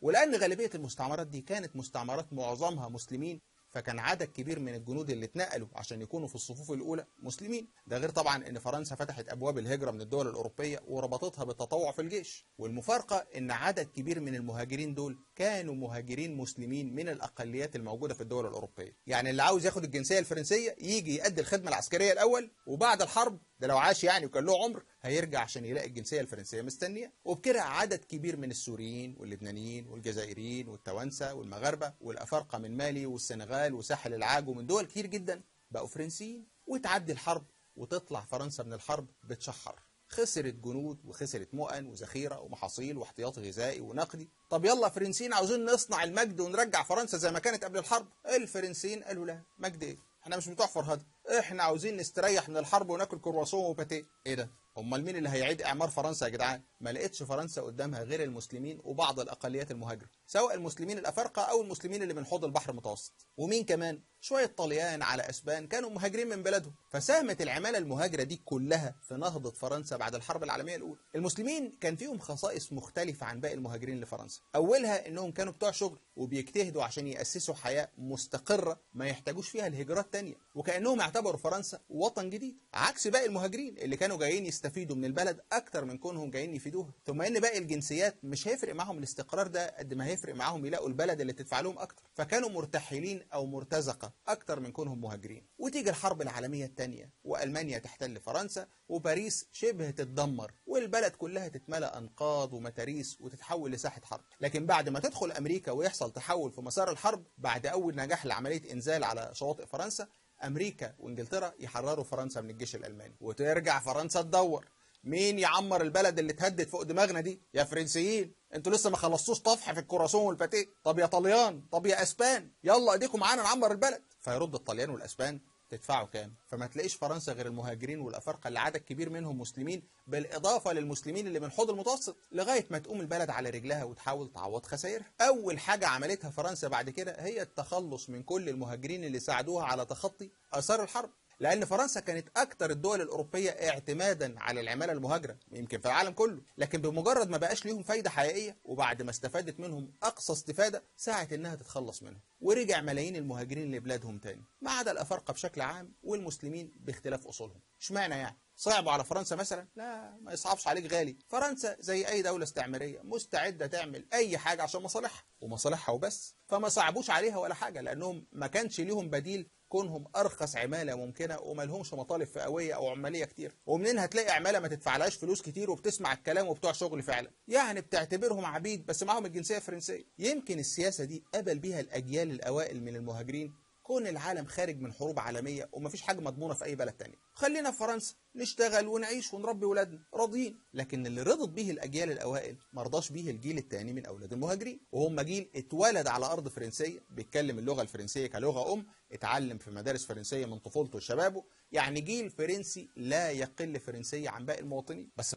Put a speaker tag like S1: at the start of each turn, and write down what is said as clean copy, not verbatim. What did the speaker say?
S1: ولأن غالبية المستعمرات دي كانت مستعمرات معظمها مسلمين، فكان عدد كبير من الجنود اللي اتنقلوا عشان يكونوا في الصفوف الأولى مسلمين. ده غير طبعا إن فرنسا فتحت أبواب الهجرة من الدول الأوروبية وربطتها بالتطوع في الجيش. والمفارقة إن عدد كبير من المهاجرين دول كانوا مهاجرين مسلمين من الأقليات الموجودة في الدول الأوروبية. يعني اللي عاوز ياخد الجنسية الفرنسية يجي يؤدي الخدمة العسكرية الأول، وبعد الحرب ده لو عاش يعني وكان له عمر هيرجع عشان يلاقي الجنسية الفرنسية مستنية. وبكده عدد كبير من السوريين واللبنانيين والجزائريين والتوانسة والمغاربة والأفارقة من مالي والسنغال وساحل العاج ومن دول كتير جدا بقوا فرنسيين. وتعدي الحرب وتطلع فرنسا من الحرب بتشحر، خسرت جنود وخسرت مؤن وذخيرة ومحاصيل واحتياطي غذائي ونقدي. طب يلا فرنسيين عاوزين نصنع المجد ونرجع فرنسا زي ما كانت قبل الحرب. الفرنسيين قالوا لا، مجد ايه؟ احنا مش بتوع فرهده، احنا عاوزين نستريح من الحرب وناكل كرواسون وباتيه. ايه ده؟ امال مين اللي هيعيد اعمار فرنسا يا جدعان؟ ما لقيتش فرنسا قدامها غير المسلمين وبعض الاقليات المهاجره، سواء المسلمين الافارقه او المسلمين اللي من حوض البحر المتوسط. ومين كمان؟ شويه طليان على اسبان كانوا مهاجرين من بلدهم. فساهمت العماله المهاجره دي كلها في نهضه فرنسا بعد الحرب العالميه الاولى. المسلمين كان فيهم خصائص مختلفه عن باقي المهاجرين لفرنسا، اولها انهم كانوا بتوع شغل وبيجتهدوا عشان ياسسوا حياه مستقره ما يحتاجوش فيها الهجرات تانية، وكانهم اعتبروا فرنسا وطن جديد، عكس باقي المهاجرين اللي كانوا جايين يستفيدوا من البلد اكتر من كونهم جايين يفيدوها. ثم ان باقي الجنسيات مش هيفرق معاهم الاستقرار ده قد ما هيفرق معاهم يلاقوا البلد اللي تدفع لهم اكتر، فكانوا مرتحلين او مرتزقه اكتر من كونهم مهاجرين. وتيجي الحرب العالميه الثانيه والمانيا تحتل فرنسا وباريس شبه تتدمر والبلد كلها تتملى انقاض ومتاريس وتتحول لساحه حرب. لكن بعد ما تدخل امريكا ويحصل تحول في مسار الحرب بعد اول نجاح لعمليه انزال على شواطئ فرنسا، امريكا وانجلترا يحرروا فرنسا من الجيش الالماني وترجع فرنسا تدور مين يعمر البلد اللي اتهدت فوق دماغنا دي. يا فرنسيين انتوا لسه ما خلصتوش طفح في الكراسون والباتيه. طب يا طليان، طب يا اسبان، يلا ايديكم معانا نعمر البلد. فيرد الطليان والاسبان تدفعوا كام؟ فما تلاقيش فرنسا غير المهاجرين والافارقه اللي عدد كبير منهم مسلمين، بالاضافه للمسلمين اللي من حوض المتوسط، لغايه ما تقوم البلد على رجلها وتحاول تعوض خسائرها. اول حاجه عملتها فرنسا بعد كده هي التخلص من كل المهاجرين اللي ساعدوها على تخطي اثار الحرب، لأن فرنسا كانت أكثر الدول الأوروبية اعتمادا على العمالة المهاجرة يمكن في العالم كله، لكن بمجرد ما بقاش ليهم فايدة حقيقية وبعد ما استفادت منهم أقصى استفادة ساعت إنها تتخلص منهم، ورجع ملايين المهاجرين لبلادهم تاني، ما عدا الأفارقة بشكل عام والمسلمين باختلاف أصولهم. اشمعنى يعني؟ صعبوا على فرنسا مثلا؟ لا، ما يصعبش عليك غالي. فرنسا زي أي دولة استعمارية مستعدة تعمل أي حاجة عشان مصالحها ومصالحها وبس، فما صعبوش عليها ولا حاجة، لأنهم ما كانش ليهم بديل كونهم ارخص عماله ممكنه وما لهمش مطالب فئويه او عماليه كتير. ومنين هتلاقي عماله ما تدفعلهاش فلوس كتير وبتسمع الكلام وبتوع شغل فعلا؟ يعني بتعتبرهم عبيد بس معاهم الجنسيه الفرنسيه. يمكن السياسه دي قبل بيها الاجيال الاوائل من المهاجرين كون العالم خارج من حروب عالميه ومفيش حاجه مضمونه في اي بلد تاني، خلينا في فرنسا نشتغل ونعيش ونربي ولادنا راضيين. لكن اللي رضت بيه الاجيال الاوائل مرضاش بيه الجيل الثاني من اولاد المهاجرين، وهم جيل اتولد على ارض فرنسيه بيتكلم اللغه الفرنسيه كلغه اتعلم في مدارس فرنسيه من طفولته وشبابه، يعني جيل فرنسي لا يقل فرنسيه عن باقي المواطنين. بس